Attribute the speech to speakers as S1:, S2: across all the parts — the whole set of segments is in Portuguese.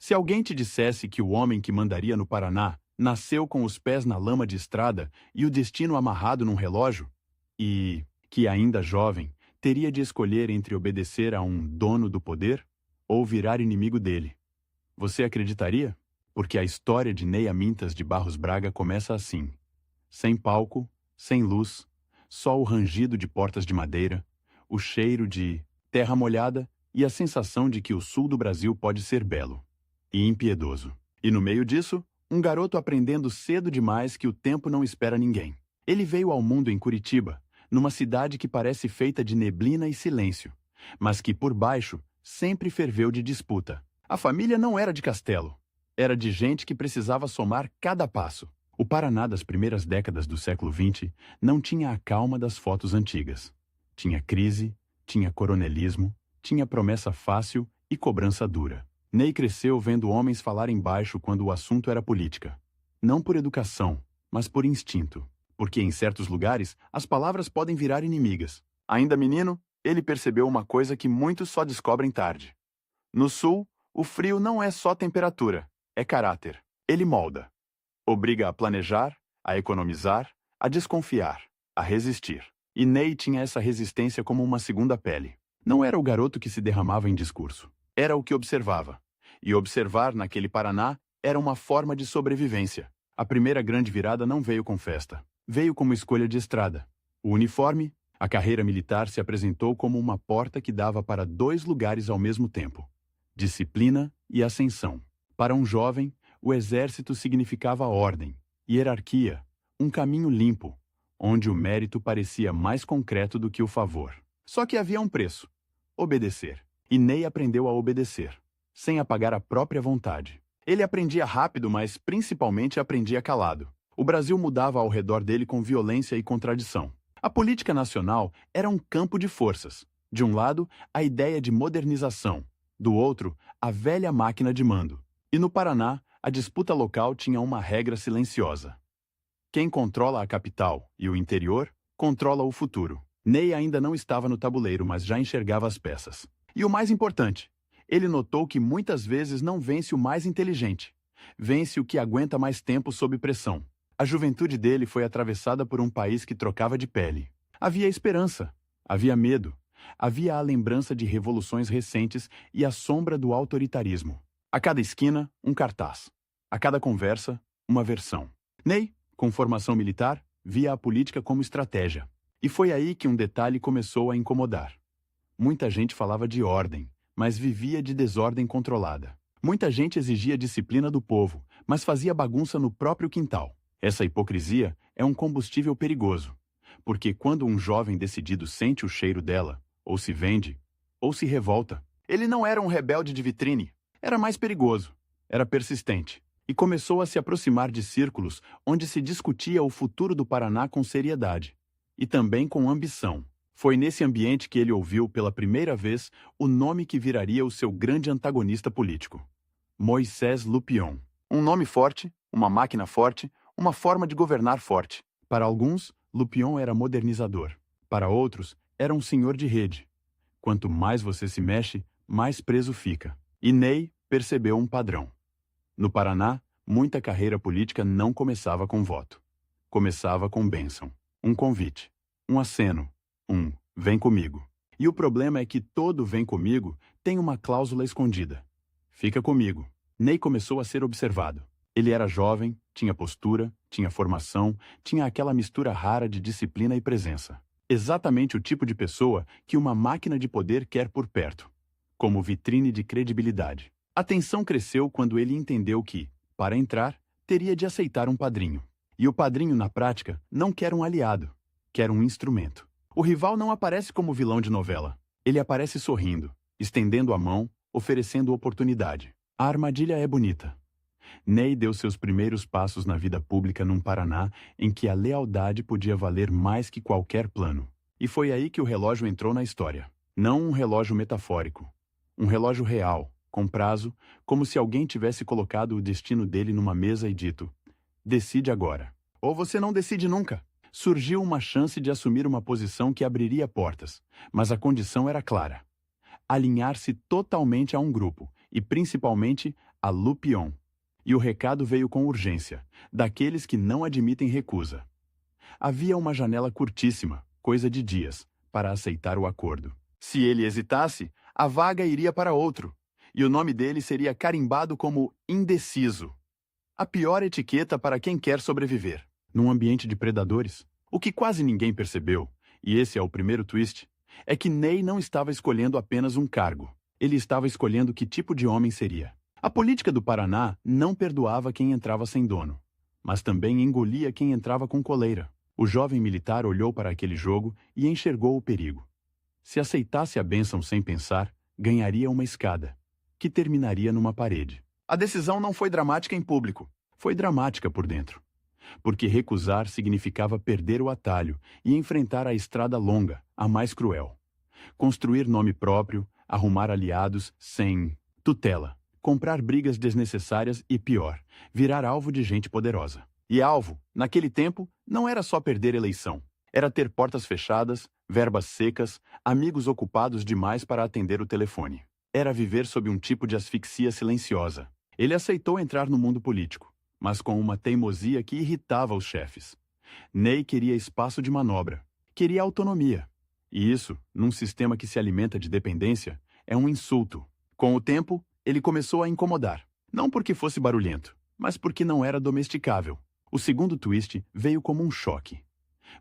S1: Se alguém te dissesse que o homem que mandaria no Paraná nasceu com os pés na lama de estrada e o destino amarrado num relógio, e que, ainda jovem, teria de escolher entre obedecer a um dono do poder ou virar inimigo dele, você acreditaria? Porque a história de Ney Amintas de Barros Braga começa assim: sem palco, sem luz, só o rangido de portas de madeira, o cheiro de terra molhada e a sensação de que o sul do Brasil pode ser belo e impiedoso. E no meio disso, um garoto aprendendo cedo demais que o tempo não espera ninguém. Ele veio ao mundo em Curitiba, numa cidade que parece feita de neblina e silêncio, mas que por baixo sempre ferveu de disputa. A família não era de Castelo, era de gente que precisava somar cada passo. O Paraná das primeiras décadas do século XX não tinha a calma das fotos antigas. Tinha crise, tinha coronelismo, tinha promessa fácil e cobrança dura. Ney cresceu vendo homens falarem baixo quando o assunto era política. Não por educação, mas por instinto. Porque em certos lugares, as palavras podem virar inimigas. Ainda menino, ele percebeu uma coisa que muitos só descobrem tarde. No sul, o frio não é só temperatura, é caráter. Ele molda. Obriga a planejar, a economizar, a desconfiar, a resistir. E Ney tinha essa resistência como uma segunda pele. Não era o garoto que se derramava em discurso. Era o que observava. E observar naquele Paraná era uma forma de sobrevivência. A primeira grande virada não veio com festa. Veio como escolha de estrada. O uniforme, a carreira militar se apresentou como uma porta que dava para dois lugares ao mesmo tempo: disciplina e ascensão. Para um jovem, o exército significava ordem, hierarquia, um caminho limpo, onde o mérito parecia mais concreto do que o favor. Só que havia um preço: obedecer. E Ney aprendeu a obedecer, sem apagar a própria vontade. Ele aprendia rápido, mas principalmente aprendia calado. O Brasil mudava ao redor dele com violência e contradição. A política nacional era um campo de forças. De um lado, a ideia de modernização. Do outro, a velha máquina de mando. E no Paraná, a disputa local tinha uma regra silenciosa: quem controla a capital e o interior, controla o futuro. Ney ainda não estava no tabuleiro, mas já enxergava as peças. E o mais importante, ele notou que muitas vezes não vence o mais inteligente. Vence o que aguenta mais tempo sob pressão. A juventude dele foi atravessada por um país que trocava de pele. Havia esperança, havia medo, havia a lembrança de revoluções recentes e a sombra do autoritarismo. A cada esquina, um cartaz. A cada conversa, uma versão. Ney, com formação militar, via a política como estratégia. E foi aí que um detalhe começou a incomodar. Muita gente falava de ordem, mas vivia de desordem controlada. Muita gente exigia disciplina do povo, mas fazia bagunça no próprio quintal. Essa hipocrisia é um combustível perigoso, porque quando um jovem decidido sente o cheiro dela, ou se vende, ou se revolta, ele não era um rebelde de vitrine, era mais perigoso, era persistente, e começou a se aproximar de círculos onde se discutia o futuro do Paraná com seriedade, e também com ambição. Foi nesse ambiente que ele ouviu pela primeira vez o nome que viraria o seu grande antagonista político: Moisés Lupion. Um nome forte, uma máquina forte, uma forma de governar forte. Para alguns, Lupion era modernizador. Para outros, era um senhor de rede. Quanto mais você se mexe, mais preso fica. E Ney percebeu um padrão. No Paraná, muita carreira política não começava com voto. Começava com bênção, um convite, um aceno, vem comigo. E o problema é que todo vem comigo tem uma cláusula escondida. Fica comigo. Ney começou a ser observado. Ele era jovem, tinha postura, tinha formação, tinha aquela mistura rara de disciplina e presença. Exatamente o tipo de pessoa que uma máquina de poder quer por perto, como vitrine de credibilidade. A tensão cresceu quando ele entendeu que, para entrar, teria de aceitar um padrinho. E o padrinho, na prática, não quer um aliado, quer um instrumento. O rival não aparece como vilão de novela. Ele aparece sorrindo, estendendo a mão, oferecendo oportunidade. A armadilha é bonita. Ney deu seus primeiros passos na vida pública num Paraná em que a lealdade podia valer mais que qualquer plano. E foi aí que o relógio entrou na história. Não um relógio metafórico. Um relógio real, com prazo, como se alguém tivesse colocado o destino dele numa mesa e dito: decide agora. Ou você não decide nunca. Surgiu uma chance de assumir uma posição que abriria portas, mas a condição era clara: alinhar-se totalmente a um grupo, e principalmente a Lupion. E o recado veio com urgência, daqueles que não admitem recusa. Havia uma janela curtíssima, coisa de dias, para aceitar o acordo. Se ele hesitasse, a vaga iria para outro, e o nome dele seria carimbado como indeciso. A pior etiqueta para quem quer sobreviver. Num ambiente de predadores, o que quase ninguém percebeu, e esse é o primeiro twist, é que Ney não estava escolhendo apenas um cargo. Ele estava escolhendo que tipo de homem seria. A política do Paraná não perdoava quem entrava sem dono, mas também engolia quem entrava com coleira. O jovem militar olhou para aquele jogo e enxergou o perigo. Se aceitasse a bênção sem pensar, ganharia uma escada, que terminaria numa parede. A decisão não foi dramática em público, foi dramática por dentro. Porque recusar significava perder o atalho e enfrentar a estrada longa, a mais cruel. Construir nome próprio, arrumar aliados sem tutela, comprar brigas desnecessárias e, pior, virar alvo de gente poderosa. E alvo, naquele tempo, não era só perder eleição. Era ter portas fechadas, verbas secas, amigos ocupados demais para atender o telefone. Era viver sob um tipo de asfixia silenciosa. Ele aceitou entrar no mundo político, mas com uma teimosia que irritava os chefes. Ney queria espaço de manobra, queria autonomia. E isso, num sistema que se alimenta de dependência, é um insulto. Com o tempo, ele começou a incomodar. Não porque fosse barulhento, mas porque não era domesticável. O segundo twist veio como um choque.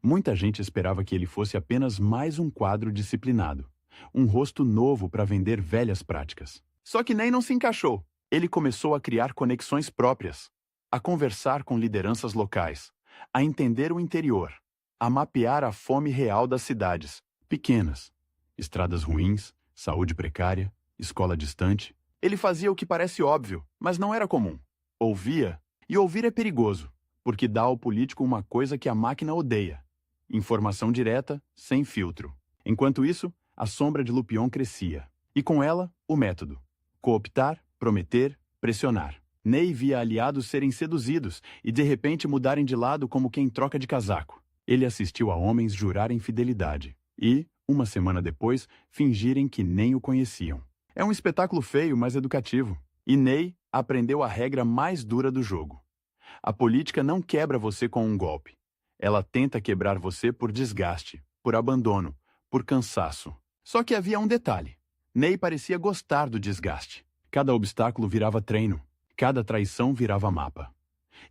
S1: Muita gente esperava que ele fosse apenas mais um quadro disciplinado, um rosto novo para vender velhas práticas. Só que Ney não se encaixou. Ele começou a criar conexões próprias, a conversar com lideranças locais, a entender o interior, a mapear a fome real das cidades, pequenas, estradas ruins, saúde precária, escola distante. Ele fazia o que parece óbvio, mas não era comum. Ouvia, e ouvir é perigoso, porque dá ao político uma coisa que a máquina odeia: informação direta, sem filtro. Enquanto isso, a sombra de Lupion crescia, e com ela, o método: cooptar, prometer, pressionar. Ney via aliados serem seduzidos e de repente mudarem de lado como quem troca de casaco. Ele assistiu a homens jurarem fidelidade e, uma semana depois, fingirem que nem o conheciam. É um espetáculo feio, mas educativo. E Ney aprendeu a regra mais dura do jogo. A política não quebra você com um golpe. Ela tenta quebrar você por desgaste, por abandono, por cansaço. Só que havia um detalhe. Ney parecia gostar do desgaste. Cada obstáculo virava treino. Cada traição virava mapa.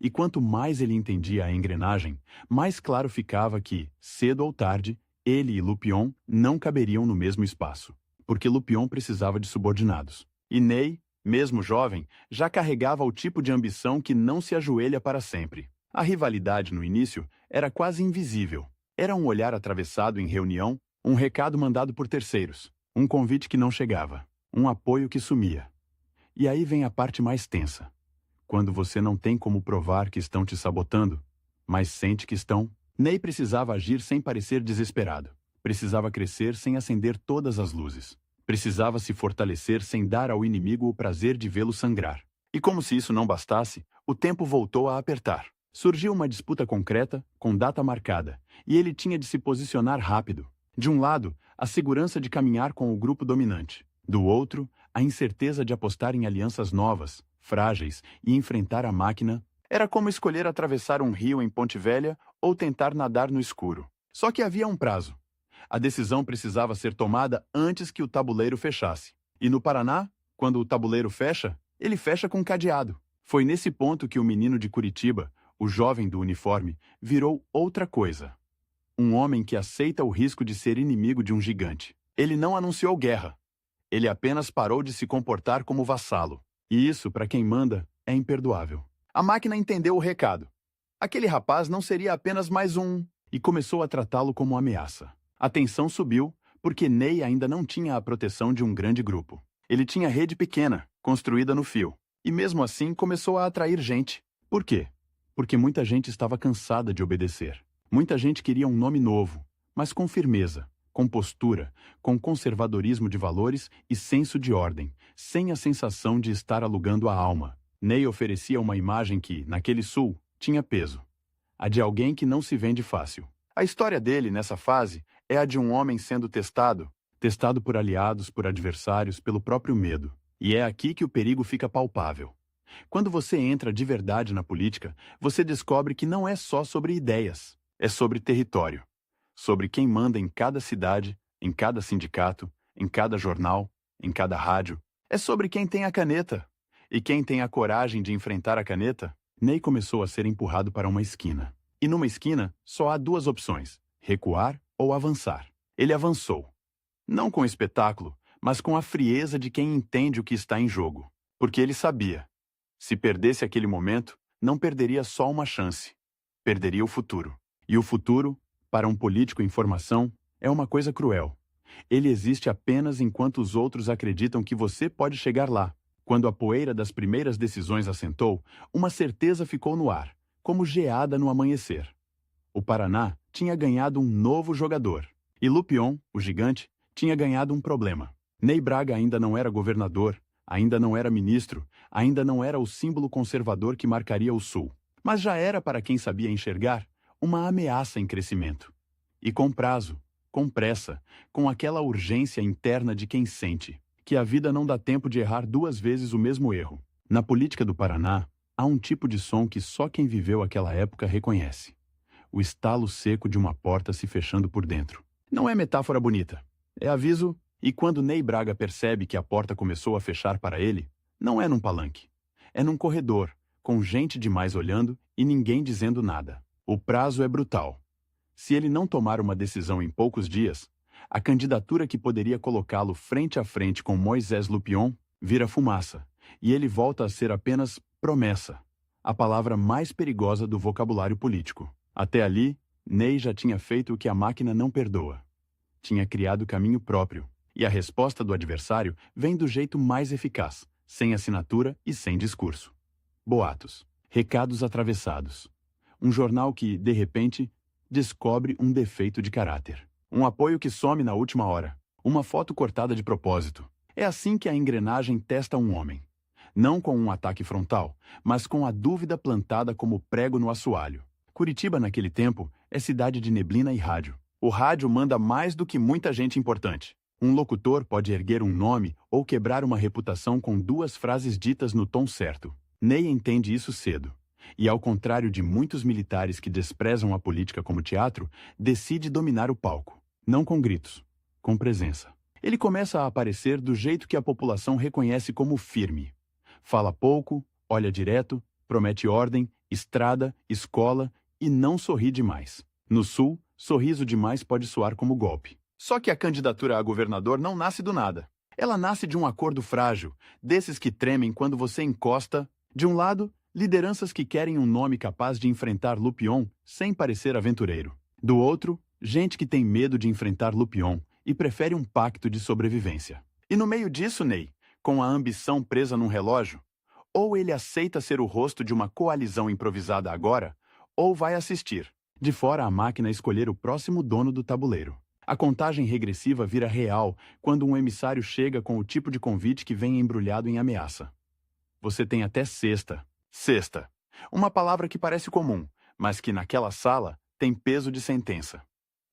S1: E quanto mais ele entendia a engrenagem, mais claro ficava que, cedo ou tarde, ele e Lupion não caberiam no mesmo espaço, porque Lupion precisava de subordinados. E Ney, mesmo jovem, já carregava o tipo de ambição que não se ajoelha para sempre. A rivalidade no início era quase invisível. Era um olhar atravessado em reunião, um recado mandado por terceiros, um convite que não chegava, um apoio que sumia. E aí vem a parte mais tensa. Quando você não tem como provar que estão te sabotando, mas sente que estão. Ney precisava agir sem parecer desesperado. Precisava crescer sem acender todas as luzes. Precisava se fortalecer sem dar ao inimigo o prazer de vê-lo sangrar. E como se isso não bastasse, o tempo voltou a apertar. Surgiu uma disputa concreta, com data marcada, e ele tinha de se posicionar rápido. De um lado, a segurança de caminhar com o grupo dominante. Do outro, a incerteza de apostar em alianças novas, frágeis, e enfrentar a máquina. Era como escolher atravessar um rio em Ponte Velha ou tentar nadar no escuro. Só que havia um prazo. A decisão precisava ser tomada antes que o tabuleiro fechasse. E no Paraná, quando o tabuleiro fecha, ele fecha com cadeado. Foi nesse ponto que o menino de Curitiba, o jovem do uniforme, virou outra coisa. Um homem que aceita o risco de ser inimigo de um gigante. Ele não anunciou guerra. Ele apenas parou de se comportar como vassalo. E isso, para quem manda, é imperdoável. A máquina entendeu o recado. Aquele rapaz não seria apenas mais um, e começou a tratá-lo como ameaça. A tensão subiu, porque Ney ainda não tinha a proteção de um grande grupo. Ele tinha rede pequena, construída no fio, e mesmo assim começou a atrair gente. Por quê? Porque muita gente estava cansada de obedecer. Muita gente queria um nome novo, mas com firmeza, com postura, com conservadorismo de valores e senso de ordem, sem a sensação de estar alugando a alma. Ney oferecia uma imagem que, naquele sul, tinha peso. A de alguém que não se vende fácil. A história dele, nessa fase, é a de um homem sendo testado por aliados, por adversários, pelo próprio medo. E é aqui que o perigo fica palpável. Quando você entra de verdade na política, você descobre que não é só sobre ideias, é sobre território, sobre quem manda em cada cidade, em cada sindicato, em cada jornal, em cada rádio. É sobre quem tem a caneta. E quem tem a coragem de enfrentar a caneta? Ney começou a ser empurrado para uma esquina. E numa esquina, só há duas opções: recuar ou avançar. Ele avançou. Não com espetáculo, mas com a frieza de quem entende o que está em jogo. Porque ele sabia. Se perdesse aquele momento, não perderia só uma chance. Perderia o futuro. E o futuro, para um político em formação, é uma coisa cruel. Ele existe apenas enquanto os outros acreditam que você pode chegar lá. Quando a poeira das primeiras decisões assentou, uma certeza ficou no ar, como geada no amanhecer. O Paraná tinha ganhado um novo jogador. E Lupion, o gigante, tinha ganhado um problema. Ney Braga ainda não era governador, ainda não era ministro, ainda não era o símbolo conservador que marcaria o Sul. Mas já era, para quem sabia enxergar, uma ameaça em crescimento. E com prazo, com pressa, com aquela urgência interna de quem sente que a vida não dá tempo de errar duas vezes o mesmo erro. Na política do Paraná, há um tipo de som que só quem viveu aquela época reconhece: o estalo seco de uma porta se fechando por dentro. Não é metáfora bonita, é aviso. E quando Ney Braga percebe que a porta começou a fechar para ele, não é num palanque. É num corredor, com gente demais olhando e ninguém dizendo nada. O prazo é brutal. Se ele não tomar uma decisão em poucos dias, a candidatura que poderia colocá-lo frente a frente com Moisés Lupion vira fumaça, e ele volta a ser apenas promessa, a palavra mais perigosa do vocabulário político. Até ali, Ney já tinha feito o que a máquina não perdoa. Tinha criado caminho próprio, e a resposta do adversário vem do jeito mais eficaz, sem assinatura e sem discurso. Boatos, recados atravessados. Um jornal que, de repente, descobre um defeito de caráter. Um apoio que some na última hora. Uma foto cortada de propósito. É assim que a engrenagem testa um homem. Não com um ataque frontal, mas com a dúvida plantada como prego no assoalho. Curitiba, naquele tempo, é cidade de neblina e rádio. O rádio manda mais do que muita gente importante. Um locutor pode erguer um nome ou quebrar uma reputação com duas frases ditas no tom certo. Ney entende isso cedo. E, ao contrário de muitos militares que desprezam a política como teatro, decide dominar o palco. Não com gritos, com presença. Ele começa a aparecer do jeito que a população reconhece como firme. Fala pouco, olha direto, promete ordem, estrada, escola e não sorri demais. No Sul, sorriso demais pode soar como golpe. Só que a candidatura a governador não nasce do nada. Ela nasce de um acordo frágil, desses que tremem quando você encosta. De um lado, lideranças que querem um nome capaz de enfrentar Lupion sem parecer aventureiro. Do outro, gente que tem medo de enfrentar Lupion e prefere um pacto de sobrevivência. E no meio disso, Ney, com a ambição presa num relógio, ou ele aceita ser o rosto de uma coalizão improvisada agora, ou vai assistir, de fora a máquina, escolher o próximo dono do tabuleiro. A contagem regressiva vira real quando um emissário chega com o tipo de convite que vem embrulhado em ameaça. Você tem até sexta. Sexta. Uma palavra que parece comum, mas que naquela sala tem peso de sentença.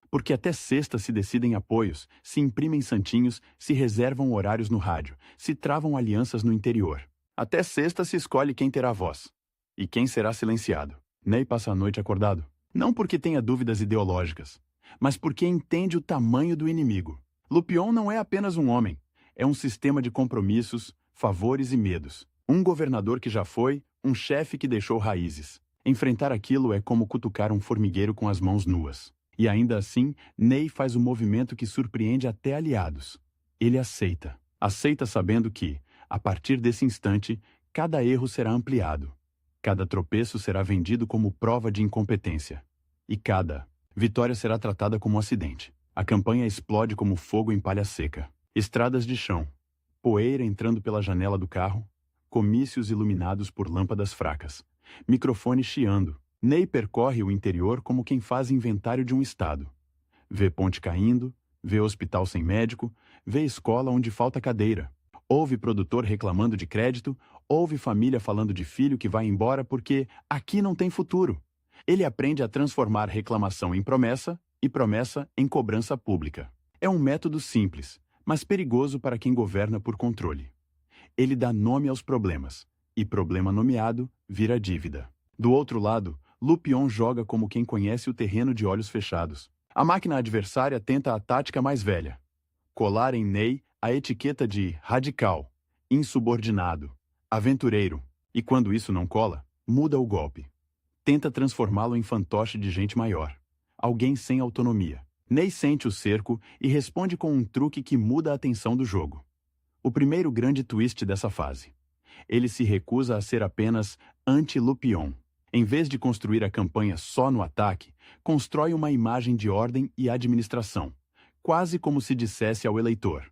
S1: Porque até sexta se decidem apoios, se imprimem santinhos, se reservam horários no rádio, se travam alianças no interior. Até sexta se escolhe quem terá voz. E quem será silenciado. Ney passa a noite acordado. Não porque tenha dúvidas ideológicas, mas porque entende o tamanho do inimigo. Lupion não é apenas um homem, é um sistema de compromissos, favores e medos. Um governador que já foi, um chefe que deixou raízes. Enfrentar aquilo é como cutucar um formigueiro com as mãos nuas. E ainda assim, Ney faz um movimento que surpreende até aliados. Ele aceita. Aceita sabendo que, a partir desse instante, cada erro será ampliado. Cada tropeço será vendido como prova de incompetência. E cada vitória será tratada como um acidente. A campanha explode como fogo em palha seca. Estradas de chão, poeira entrando pela janela do carro, comícios iluminados por lâmpadas fracas, microfone chiando. Ney percorre o interior como quem faz inventário de um estado. Vê ponte caindo, vê hospital sem médico, vê escola onde falta cadeira. Ouve produtor reclamando de crédito, ouve família falando de filho que vai embora porque aqui não tem futuro. Ele aprende a transformar reclamação em promessa e promessa em cobrança pública. É um método simples, mas perigoso para quem governa por controle. Ele dá nome aos problemas, E problema nomeado vira dívida. Do outro lado, Lupion joga como quem conhece o terreno de olhos fechados. A máquina adversária tenta a tática mais velha: colar em Ney a etiqueta de radical, insubordinado, aventureiro. E quando isso não cola, muda o golpe. Tenta transformá-lo em fantoche de gente maior. Alguém sem autonomia. Ney sente o cerco e responde com um truque que muda a tensão do jogo. O primeiro grande twist dessa fase. Ele se recusa a ser apenas anti-Lupion. Em vez de construir a campanha só no ataque, constrói uma imagem de ordem e administração, quase como se dissesse ao eleitor: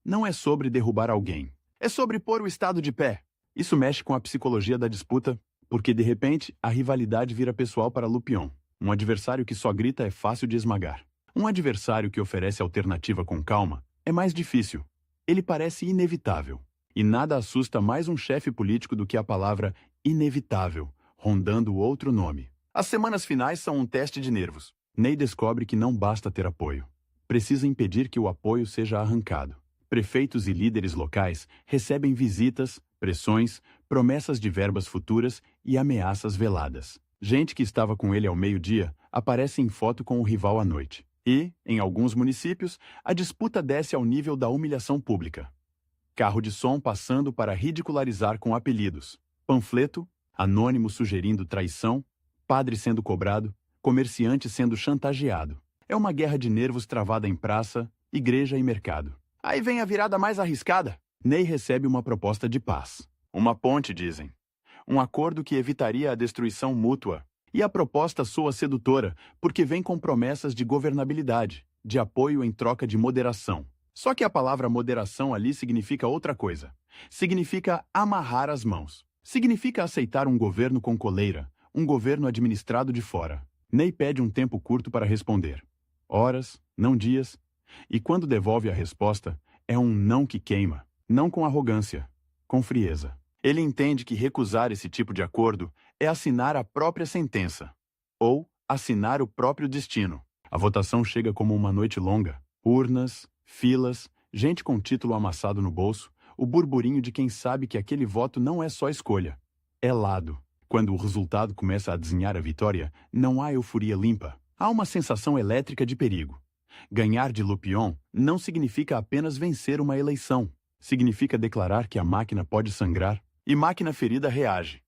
S1: não é sobre derrubar alguém, é sobre pôr o Estado de pé. Isso mexe com a psicologia da disputa, porque de repente a rivalidade vira pessoal para Lupion. Um adversário que só grita é fácil de esmagar. Um adversário que oferece alternativa com calma é mais difícil. Ele parece inevitável. E nada assusta mais um chefe político do que a palavra inevitável, rondando outro nome. As semanas finais são um teste de nervos. Ney descobre que não basta ter apoio. Precisa impedir que o apoio seja arrancado. Prefeitos e líderes locais recebem visitas, pressões, promessas de verbas futuras e ameaças veladas. Gente que estava com ele ao meio-dia aparece em foto com o rival à noite. E, em alguns municípios, a disputa desce ao nível da humilhação pública. Carro de som passando para ridicularizar com apelidos. Panfleto, anônimo sugerindo traição, padre sendo cobrado, comerciante sendo chantageado. É uma guerra de nervos travada em praça, igreja e mercado. Aí vem a virada mais arriscada. Ney recebe uma proposta de paz. Uma ponte, dizem. Um acordo que evitaria a destruição mútua. E a proposta soa sedutora, porque vem com promessas de governabilidade, de apoio em troca de moderação. Só que a palavra moderação ali significa outra coisa. Significa amarrar as mãos. Significa aceitar um governo com coleira, um governo administrado de fora. Ney pede um tempo curto para responder. Horas, não dias. E quando devolve a resposta, é um não que queima. Não com arrogância, com frieza. Ele entende que recusar esse tipo de acordo é assinar a própria sentença. Ou assinar o próprio destino. A votação chega como uma noite longa. Urnas, filas, gente com título amassado no bolso, o burburinho de quem sabe que aquele voto não é só escolha. É lado. Quando o resultado começa a desenhar a vitória, não há euforia limpa. Há uma sensação elétrica de perigo. Ganhar de Lupion não significa apenas vencer uma eleição. Significa declarar que a máquina pode sangrar, e máquina ferida reage.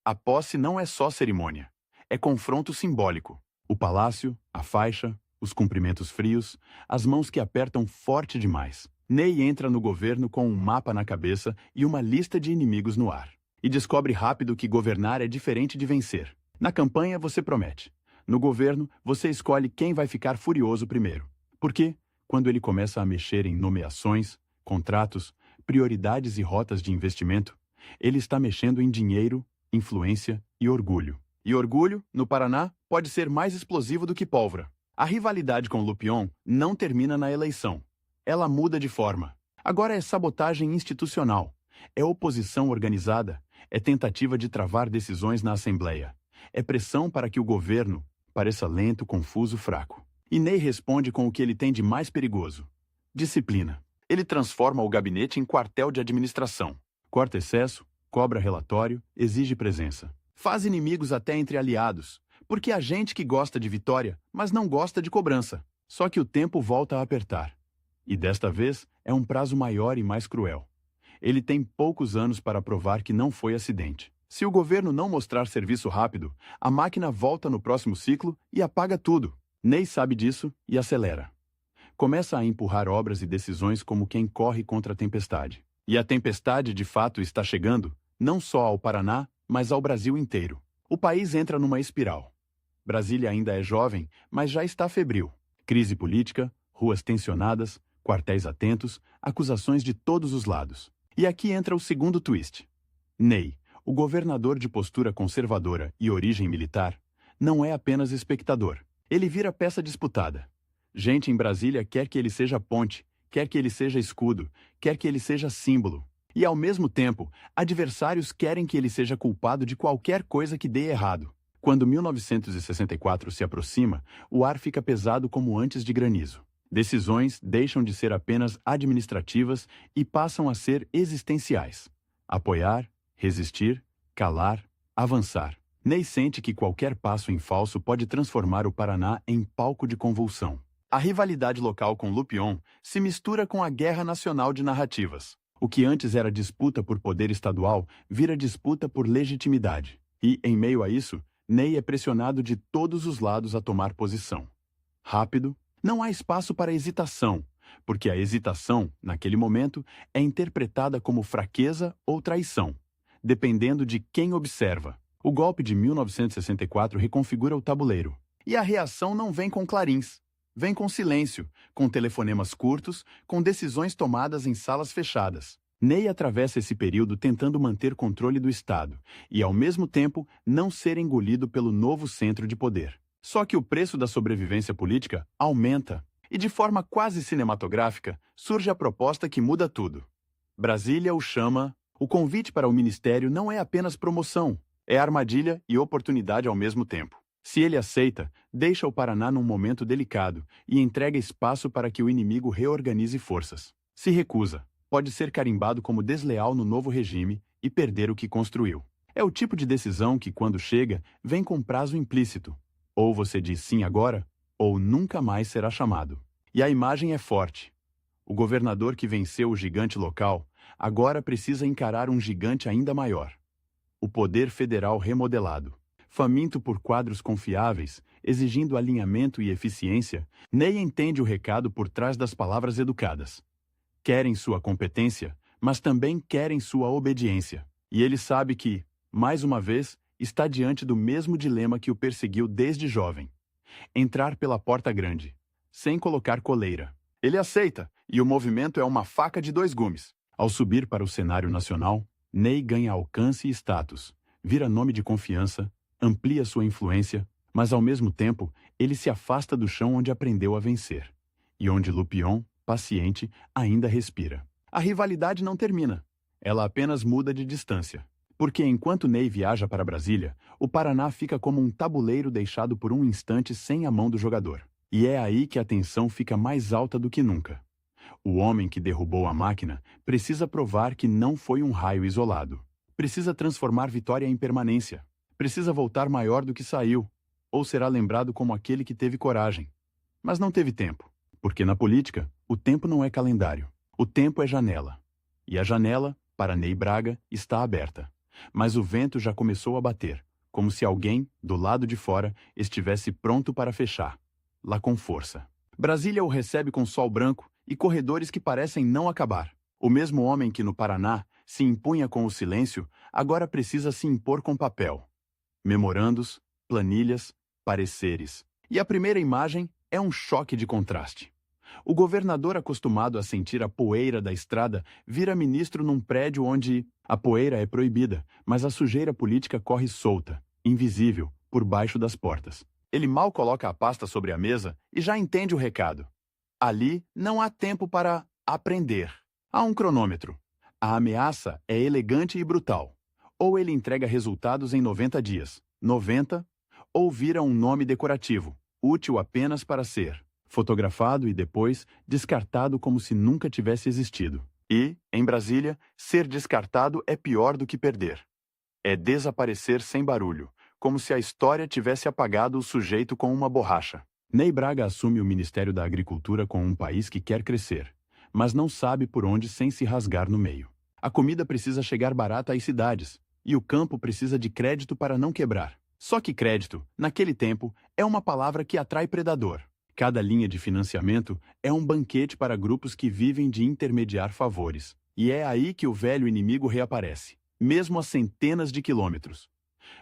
S1: A posse não é só cerimônia. É confronto simbólico. O palácio, a faixa, os cumprimentos frios, as mãos que apertam forte demais. Ney entra no governo com um mapa na cabeça e uma lista de inimigos no ar. E descobre rápido que governar é diferente de vencer. Na campanha, você promete. No governo, você escolhe quem vai ficar furioso primeiro. Porque, quando ele começa a mexer em nomeações, contratos, prioridades e rotas de investimento, ele está mexendo em dinheiro, influência e orgulho. E orgulho, no Paraná, pode ser mais explosivo do que pólvora. A rivalidade com Lupion não termina na eleição. Ela muda de forma. Agora é sabotagem institucional. É oposição organizada. É tentativa de travar decisões na Assembleia. É pressão para que o governo pareça lento, confuso, fraco. E Ney responde com o que ele tem de mais perigoso: disciplina. Ele transforma o gabinete em quartel de administração. Corta excesso, cobra relatório, exige presença. Faz inimigos até entre aliados, porque há gente que gosta de vitória, mas não gosta de cobrança. Só que o tempo volta a apertar. E desta vez é um prazo maior e mais cruel. Ele tem poucos anos para provar que não foi acidente. Se o governo não mostrar serviço rápido, a máquina volta no próximo ciclo e apaga tudo. Ney sabe disso e acelera. Começa a empurrar obras e decisões como quem corre contra a tempestade. E a tempestade, de fato, está chegando, não só ao Paraná, mas ao Brasil inteiro. O país entra numa espiral. Brasília ainda é jovem, mas já está febril. Crise política, ruas tensionadas, quartéis atentos, acusações de todos os lados. E aqui entra o segundo twist. Ney, o governador de postura conservadora e origem militar, não é apenas espectador. Ele vira peça disputada. Gente em Brasília quer que ele seja ponte, quer que ele seja escudo, quer que ele seja símbolo. E, ao mesmo tempo, adversários querem que ele seja culpado de qualquer coisa que dê errado. Quando 1964 se aproxima, o ar fica pesado como antes de granizo. Decisões deixam de ser apenas administrativas e passam a ser existenciais. Apoiar, Resistir, calar, avançar. Ney sente que qualquer passo em falso pode transformar o Paraná em palco de convulsão. A rivalidade local com Lupion se mistura com a guerra nacional de narrativas. O que antes era disputa por poder estadual vira disputa por legitimidade. E, em meio a isso, Ney é pressionado de todos os lados a tomar posição. Rápido, não há espaço para hesitação, porque a hesitação, naquele momento, é interpretada como fraqueza ou traição, dependendo de quem observa. O golpe de 1964 reconfigura o tabuleiro. E a reação não vem com clarins. Vem com silêncio, com telefonemas curtos, com decisões tomadas em salas fechadas. Ney atravessa esse período tentando manter controle do Estado e, ao mesmo tempo, não ser engolido pelo novo centro de poder. Só que o preço da sobrevivência política aumenta. E, de forma quase cinematográfica, surge a proposta que muda tudo. Brasília o chama. O convite para o ministério não é apenas promoção. É armadilha e oportunidade ao mesmo tempo. Se ele aceita, deixa o Paraná num momento delicado e entrega espaço para que o inimigo reorganize forças. Se recusa, pode ser carimbado como desleal no novo regime e perder o que construiu. É o tipo de decisão que, quando chega, vem com prazo implícito. Ou você diz sim agora, ou nunca mais será chamado. E a imagem é forte. O governador que venceu o gigante local agora precisa encarar um gigante ainda maior. O poder federal remodelado. Faminto por quadros confiáveis, exigindo alinhamento e eficiência, Ney entende o recado por trás das palavras educadas. Querem sua competência, mas também querem sua obediência. E ele sabe que, mais uma vez, está diante do mesmo dilema que o perseguiu desde jovem. Entrar pela porta grande, sem colocar coleira. Ele aceita, e o movimento é uma faca de dois gumes. Ao subir para o cenário nacional, Ney ganha alcance e status, vira nome de confiança, amplia sua influência, mas ao mesmo tempo, ele se afasta do chão onde aprendeu a vencer, e onde Lupion, paciente, ainda respira. A rivalidade não termina, ela apenas muda de distância. Porque enquanto Ney viaja para Brasília, o Paraná fica como um tabuleiro deixado por um instante sem a mão do jogador. E é aí que a tensão fica mais alta do que nunca. O homem que derrubou a máquina precisa provar que não foi um raio isolado. Precisa transformar vitória em permanência. Precisa voltar maior do que saiu, ou será lembrado como aquele que teve coragem. Mas não teve tempo, porque na política, o tempo não é calendário. O tempo é janela. E a janela, para Ney Braga, está aberta. Mas o vento já começou a bater, como se alguém, do lado de fora, estivesse pronto para fechar, lá com força. Brasília o recebe com sol branco e corredores que parecem não acabar. O mesmo homem que no Paraná se impunha com o silêncio, agora precisa se impor com papel. Memorandos, planilhas, pareceres. E a primeira imagem é um choque de contraste. O governador, acostumado a sentir a poeira da estrada, vira ministro num prédio onde a poeira é proibida, mas a sujeira política corre solta, invisível, por baixo das portas. Ele mal coloca a pasta sobre a mesa e já entende o recado. Ali não há tempo para aprender. Há um cronômetro. A ameaça é elegante e brutal. Ou ele entrega resultados em 90 dias, 90, ou vira um nome decorativo, útil apenas para ser fotografado e depois descartado como se nunca tivesse existido. E, em Brasília, ser descartado é pior do que perder. É desaparecer sem barulho, como se a história tivesse apagado o sujeito com uma borracha. Ney Braga assume o Ministério da Agricultura com um país que quer crescer, mas não sabe por onde sem se rasgar no meio. A comida precisa chegar barata às cidades, e o campo precisa de crédito para não quebrar. Só que crédito, naquele tempo, é uma palavra que atrai predador. Cada linha de financiamento é um banquete para grupos que vivem de intermediar favores. E é aí que o velho inimigo reaparece, mesmo a centenas de quilômetros.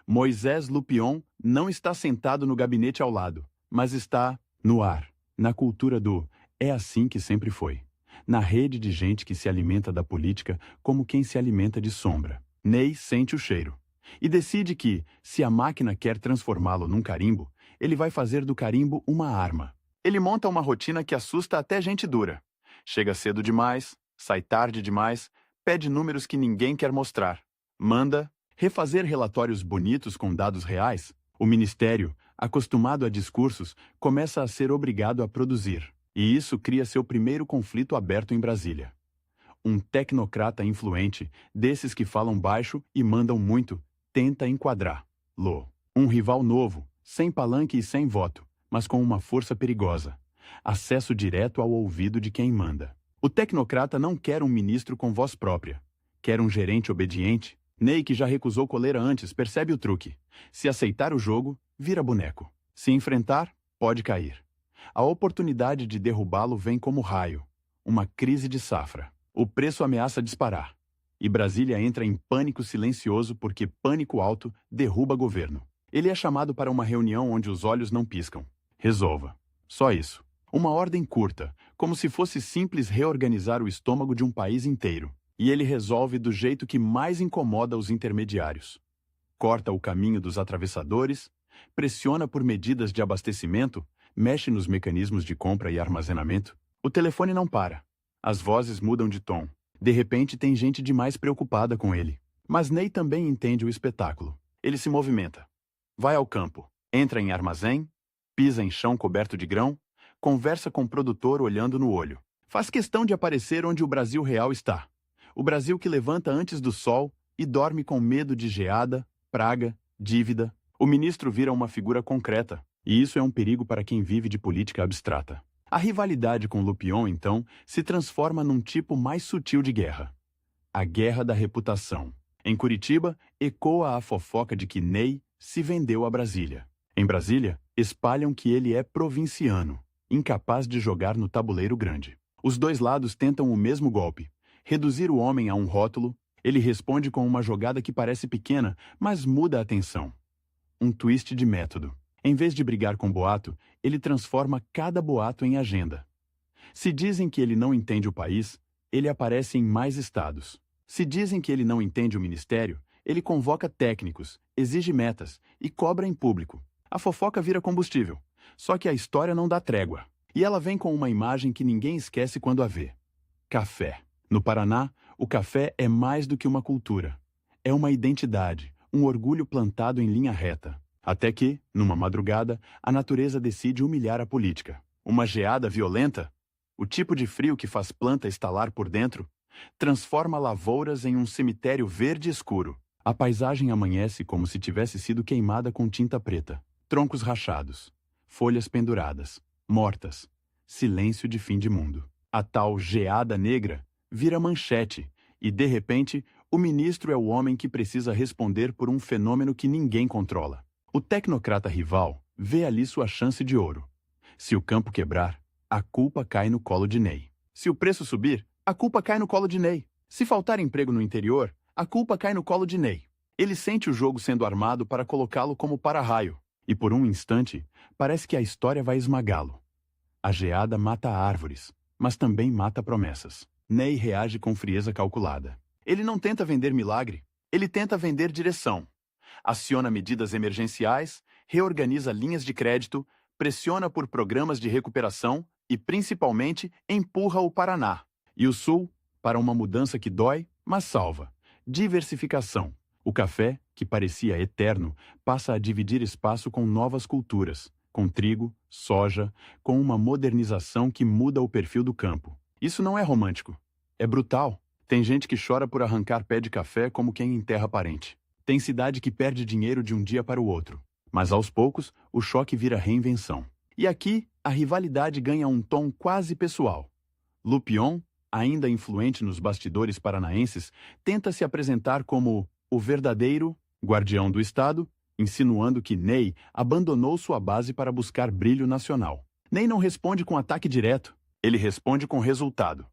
S1: Moisés Lupion não está sentado no gabinete ao lado, mas está no ar, na cultura do "é assim que sempre foi", na rede de gente que se alimenta da política como quem se alimenta de sombra. Ney sente o cheiro e decide que, se a máquina quer transformá-lo num carimbo, ele vai fazer do carimbo uma arma. Ele monta uma rotina que assusta até gente dura. Chega cedo demais, sai tarde demais, pede números que ninguém quer mostrar. Manda refazer relatórios bonitos com dados reais. O ministério, acostumado a discursos, começa a ser obrigado a produzir. E isso cria seu primeiro conflito aberto em Brasília. Um tecnocrata influente, desses que falam baixo e mandam muito, tenta enquadrá-lo. Um rival novo, sem palanque e sem voto, mas com uma força perigosa. Acesso direto ao ouvido de quem manda. O tecnocrata não quer um ministro com voz própria. Quer um gerente obediente. Ney, que já recusou coleira antes, percebe o truque. Se aceitar o jogo, vira boneco. Se enfrentar, pode cair. A oportunidade de derrubá-lo vem como raio. Uma crise de safra. O preço ameaça disparar. E Brasília entra em pânico silencioso porque pânico alto derruba governo. Ele é chamado para uma reunião onde os olhos não piscam. Resolva. Só isso. Uma ordem curta, como se fosse simples reorganizar o estômago de um país inteiro. E ele resolve do jeito que mais incomoda os intermediários. Corta o caminho dos atravessadores, pressiona por medidas de abastecimento, mexe nos mecanismos de compra e armazenamento. O telefone não para. As vozes mudam de tom. De repente tem gente demais preocupada com ele. Mas Ney também entende o espetáculo. Ele se movimenta. Vai ao campo. Entra em armazém, pisa em chão coberto de grão, conversa com o produtor olhando no olho. Faz questão de aparecer onde o Brasil real está. O Brasil que levanta antes do sol e dorme com medo de geada, praga, dívida. O ministro vira uma figura concreta, e isso é um perigo para quem vive de política abstrata. A rivalidade com Lupion, então, se transforma num tipo mais sutil de guerra. A guerra da reputação. Em Curitiba, ecoa a fofoca de que Ney se vendeu a Brasília. Em Brasília, espalham que ele é provinciano, incapaz de jogar no tabuleiro grande. Os dois lados tentam o mesmo golpe. Reduzir o homem a um rótulo, ele responde com uma jogada que parece pequena, mas muda a atenção. Um twist de método. Em vez de brigar com boato, ele transforma cada boato em agenda. Se dizem que ele não entende o país, ele aparece em mais estados. Se dizem que ele não entende o ministério, ele convoca técnicos, exige metas e cobra em público. A fofoca vira combustível. Só que a história não dá trégua. E ela vem com uma imagem que ninguém esquece quando a vê. Café. No Paraná, o café é mais do que uma cultura. É uma identidade, um orgulho plantado em linha reta. Até que, numa madrugada, a natureza decide humilhar a política. Uma geada violenta, o tipo de frio que faz planta estalar por dentro, transforma lavouras em um cemitério verde escuro. A paisagem amanhece como se tivesse sido queimada com tinta preta. Troncos rachados, folhas penduradas, mortas, silêncio de fim de mundo. A tal geada negra vira manchete e, de repente, o ministro é o homem que precisa responder por um fenômeno que ninguém controla. O tecnocrata rival vê ali sua chance de ouro. Se o campo quebrar, a culpa cai no colo de Ney. Se o preço subir, a culpa cai no colo de Ney. Se faltar emprego no interior, a culpa cai no colo de Ney. Ele sente o jogo sendo armado para colocá-lo como para-raio. E por um instante, parece que a história vai esmagá-lo. A geada mata árvores, mas também mata promessas. Ney reage com frieza calculada. Ele não tenta vender milagre, ele tenta vender direção. Aciona medidas emergenciais, reorganiza linhas de crédito, pressiona por programas de recuperação e, principalmente, empurra o Paraná e o Sul para uma mudança que dói, mas salva. Diversificação. O café, que parecia eterno, passa a dividir espaço com novas culturas, com trigo, soja, com uma modernização que muda o perfil do campo. Isso não é romântico. É brutal. Tem gente que chora por arrancar pé de café como quem enterra parente. Tem cidade que perde dinheiro de um dia para o outro. Mas aos poucos, o choque vira reinvenção. E aqui, a rivalidade ganha um tom quase pessoal. Lupion, ainda influente nos bastidores paranaenses, tenta se apresentar como o verdadeiro guardião do Estado, insinuando que Ney abandonou sua base para buscar brilho nacional. Ney não responde com ataque direto, ele responde com resultado.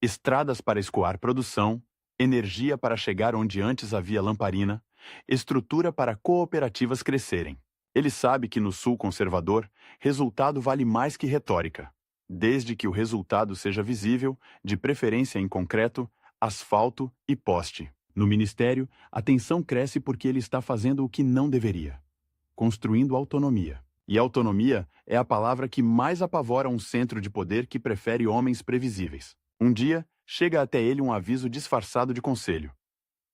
S1: Estradas para escoar produção, energia para chegar onde antes havia lamparina, estrutura para cooperativas crescerem. Ele sabe que no Sul conservador, resultado vale mais que retórica. Desde que o resultado seja visível, de preferência em concreto, asfalto e poste. No Ministério, a tensão cresce porque ele está fazendo o que não deveria. Construindo autonomia. E autonomia é a palavra que mais apavora um centro de poder que prefere homens previsíveis. Um dia, chega até ele um aviso disfarçado de conselho.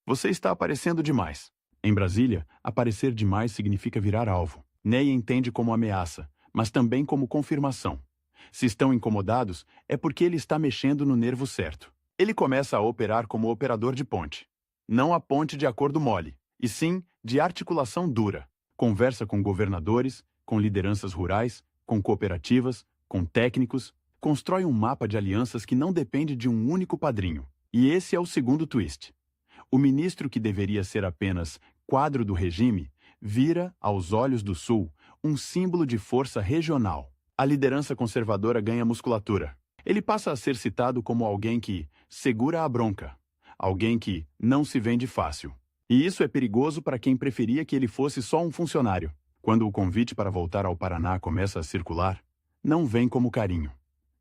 S1: Você está aparecendo demais. Em Brasília, aparecer demais significa virar alvo. Ney entende como ameaça, mas também como confirmação. Se estão incomodados, é porque ele está mexendo no nervo certo. Ele começa a operar como operador de ponte. Não a ponte de acordo mole, e sim de articulação dura. Conversa com governadores, com lideranças rurais, com cooperativas, com técnicos, constrói um mapa de alianças que não depende de um único padrinho. E esse é o segundo twist. O ministro que deveria ser apenas quadro do regime, vira, aos olhos do Sul, um símbolo de força regional. A liderança conservadora ganha musculatura. Ele passa a ser citado como alguém que segura a bronca, alguém que não se vende fácil. E isso é perigoso para quem preferia que ele fosse só um funcionário. Quando o convite para voltar ao Paraná começa a circular, não vem como carinho,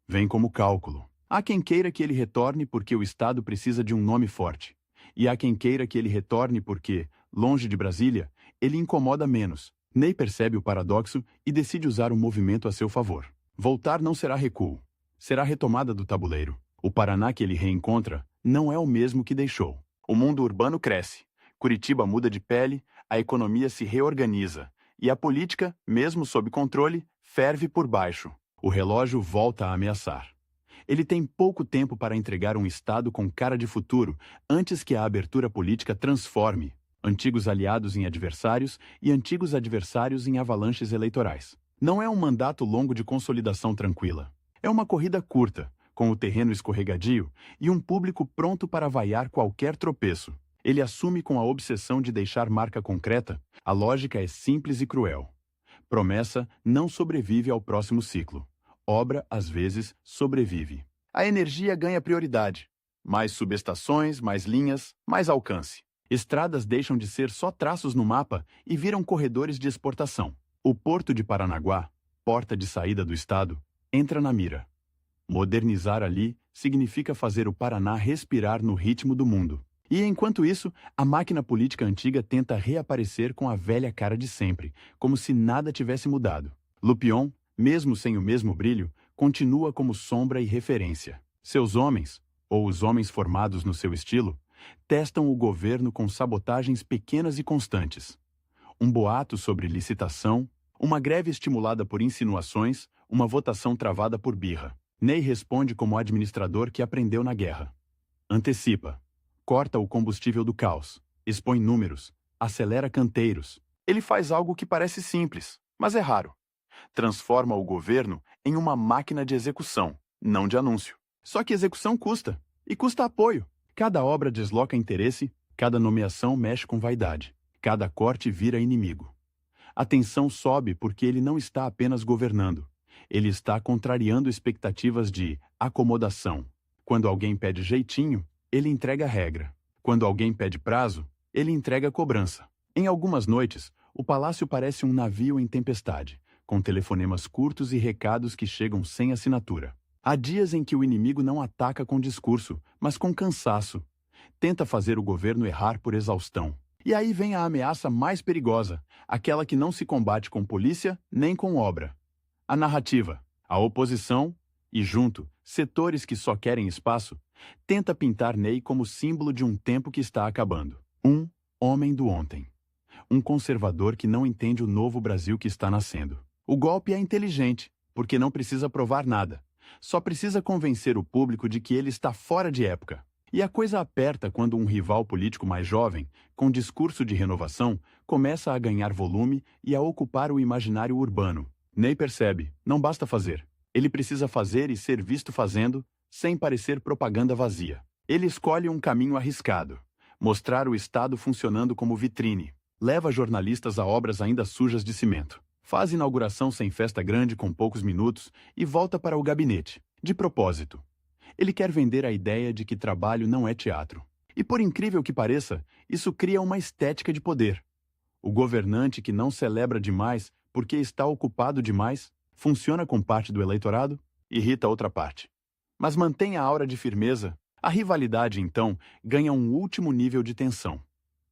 S1: vem como cálculo. Há quem queira que ele retorne porque o Estado precisa de um nome forte. E há quem queira que ele retorne porque, longe de Brasília, ele incomoda menos. Ney percebe o paradoxo e decide usar o movimento a seu favor. Voltar não será recuo, será retomada do tabuleiro. O Paraná que ele reencontra não é o mesmo que deixou. O mundo urbano cresce, Curitiba muda de pele, a economia se reorganiza e a política, mesmo sob controle, ferve por baixo. O relógio volta a ameaçar. Ele tem pouco tempo para entregar um Estado com cara de futuro antes que a abertura política transforme antigos aliados em adversários e antigos adversários em avalanches eleitorais. Não é um mandato longo de consolidação tranquila. É uma corrida curta, com o terreno escorregadio e um público pronto para vaiar qualquer tropeço. Ele assume com a obsessão de deixar marca concreta. A lógica é simples e cruel. Promessa não sobrevive ao próximo ciclo. Obra, às vezes, sobrevive. A energia ganha prioridade. Mais subestações, mais linhas, mais alcance. Estradas deixam de ser só traços no mapa e viram corredores de exportação. O Porto de Paranaguá, porta de saída do Estado, entra na mira. Modernizar ali significa fazer o Paraná respirar no ritmo do mundo. E, enquanto isso, a máquina política antiga tenta reaparecer com a velha cara de sempre, como se nada tivesse mudado. Lupion, mesmo sem o mesmo brilho, continua como sombra e referência. Seus homens, ou os homens formados no seu estilo, testam o governo com sabotagens pequenas e constantes. Um boato sobre licitação, uma greve estimulada por insinuações, uma votação travada por birra. Ney responde como administrador que aprendeu na guerra. Antecipa. Corta o combustível do caos. Expõe números. Acelera canteiros. Ele faz algo que parece simples, mas é raro. Transforma o governo em uma máquina de execução, não de anúncio. Só que execução custa, e custa apoio. Cada obra desloca interesse, cada nomeação mexe com vaidade, cada corte vira inimigo. A tensão sobe porque ele não está apenas governando, ele está contrariando expectativas de acomodação. Quando alguém pede jeitinho, ele entrega regra. Quando alguém pede prazo, ele entrega cobrança. Em algumas noites, o palácio parece um navio em tempestade, com telefonemas curtos e recados que chegam sem assinatura. Há dias em que o inimigo não ataca com discurso, mas com cansaço. Tenta fazer o governo errar por exaustão. E aí vem a ameaça mais perigosa, aquela que não se combate com polícia nem com obra. A narrativa, a oposição e, junto, setores que só querem espaço, tenta pintar Ney como símbolo de um tempo que está acabando. Um homem do ontem. Um conservador que não entende o novo Brasil que está nascendo. O golpe é inteligente, porque não precisa provar nada. Só precisa convencer o público de que ele está fora de época. E a coisa aperta quando um rival político mais jovem, com discurso de renovação, começa a ganhar volume e a ocupar o imaginário urbano. Ney percebe, não basta fazer. Ele precisa fazer e ser visto fazendo, sem parecer propaganda vazia. Ele escolhe um caminho arriscado. Mostrar o Estado funcionando como vitrine. Leva jornalistas a obras ainda sujas de cimento. Faz inauguração sem festa grande com poucos minutos e volta para o gabinete. De propósito. Ele quer vender a ideia de que trabalho não é teatro. E por incrível que pareça, isso cria uma estética de poder. O governante que não celebra demais porque está ocupado demais, funciona com parte do eleitorado, irrita outra parte. Mas mantém a aura de firmeza. A rivalidade, então, ganha um último nível de tensão.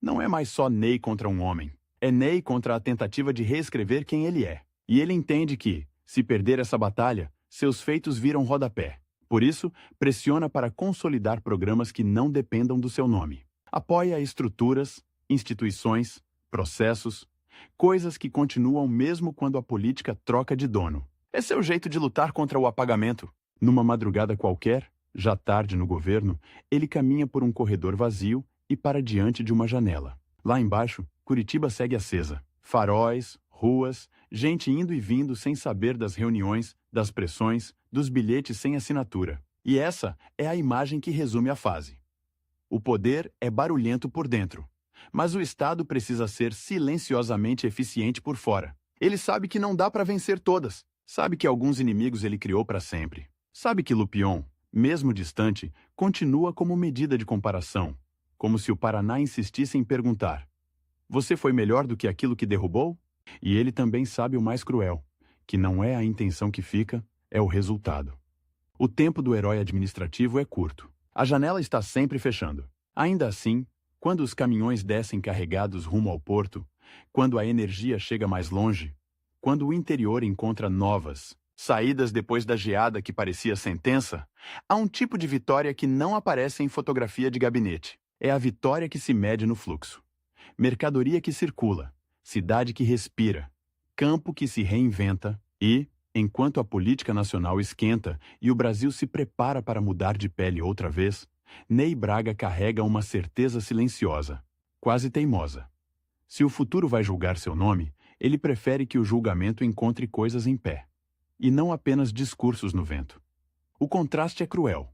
S1: Não é mais só Ney contra um homem. É Ney contra a tentativa de reescrever quem ele é. E ele entende que, se perder essa batalha, seus feitos viram rodapé. Por isso, pressiona para consolidar programas que não dependam do seu nome. Apoia estruturas, instituições, processos, coisas que continuam mesmo quando a política troca de dono. É seu jeito de lutar contra o apagamento. Numa madrugada qualquer, Já tarde no governo, ele caminha por um corredor vazio e para diante de uma janela. Lá embaixo, Curitiba segue acesa. Faróis, ruas, gente indo e vindo sem saber das reuniões, das pressões, dos bilhetes sem assinatura. E essa é a imagem que resume a fase. O poder é barulhento por dentro, mas o Estado precisa ser silenciosamente eficiente por fora. Ele sabe que não dá para vencer todas. Sabe que alguns inimigos ele criou para sempre. Sabe que Lupion, mesmo distante, continua como medida de comparação, como se o Paraná insistisse em perguntar: você foi melhor do que aquilo que derrubou? E ele também sabe o mais cruel, que não é a intenção que fica, é o resultado. O tempo do herói administrativo é curto. A janela está sempre fechando. Ainda assim, quando os caminhões descem carregados rumo ao porto, quando a energia chega mais longe, quando o interior encontra novas saídas depois da geada que parecia sentença, há um tipo de vitória que não aparece em fotografia de gabinete. É a vitória que se mede no fluxo. Mercadoria que circula, cidade que respira, campo que se reinventa e, enquanto a política nacional esquenta e o Brasil se prepara para mudar de pele outra vez, Ney Braga carrega uma certeza silenciosa, quase teimosa. Se o futuro vai julgar seu nome, ele prefere que o julgamento encontre coisas em pé, e não apenas discursos no vento. O contraste é cruel.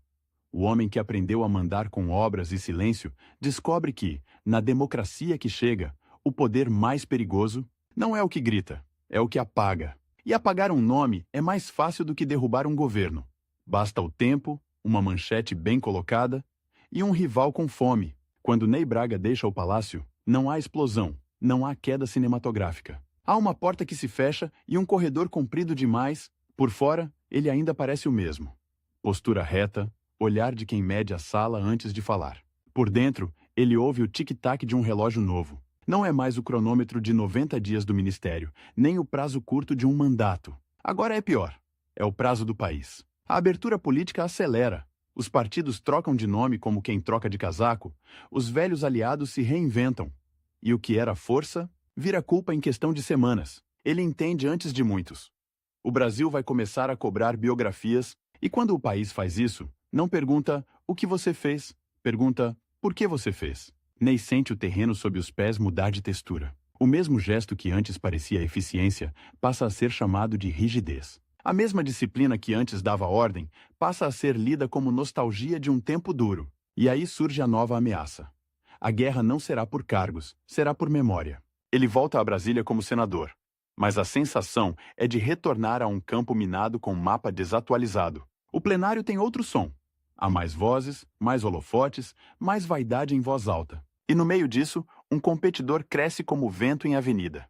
S1: O homem que aprendeu a mandar com obras e silêncio descobre que, na democracia que chega, o poder mais perigoso não é o que grita, é o que apaga. E apagar um nome é mais fácil do que derrubar um governo. Basta o tempo, uma manchete bem colocada e um rival com fome. Quando Ney Braga deixa o palácio, não há explosão, não há queda cinematográfica. Há uma porta que se fecha e um corredor comprido demais. Por fora, ele ainda parece o mesmo. Postura reta, olhar de quem mede a sala antes de falar. Por dentro, ele ouve o tic-tac de um relógio novo. Não é mais o cronômetro de 90 dias do ministério, nem o prazo curto de um mandato. Agora é pior. É o prazo do país. A abertura política acelera. Os partidos trocam de nome como quem troca de casaco. Os velhos aliados se reinventam. E o que era força, vira culpa em questão de semanas. Ele entende antes de muitos. O Brasil vai começar a cobrar biografias, e quando o país faz isso, não pergunta o que você fez, pergunta por que você fez. Ney sente o terreno sob os pés mudar de textura. O mesmo gesto que antes parecia eficiência passa a ser chamado de rigidez. A mesma disciplina que antes dava ordem passa a ser lida como nostalgia de um tempo duro. E aí surge a nova ameaça. A guerra não será por cargos, será por memória. Ele volta a Brasília como senador. Mas a sensação é de retornar a um campo minado com mapa desatualizado. O plenário tem outro som. Há mais vozes, mais holofotes, mais vaidade em voz alta. E no meio disso, um competidor cresce como vento em avenida.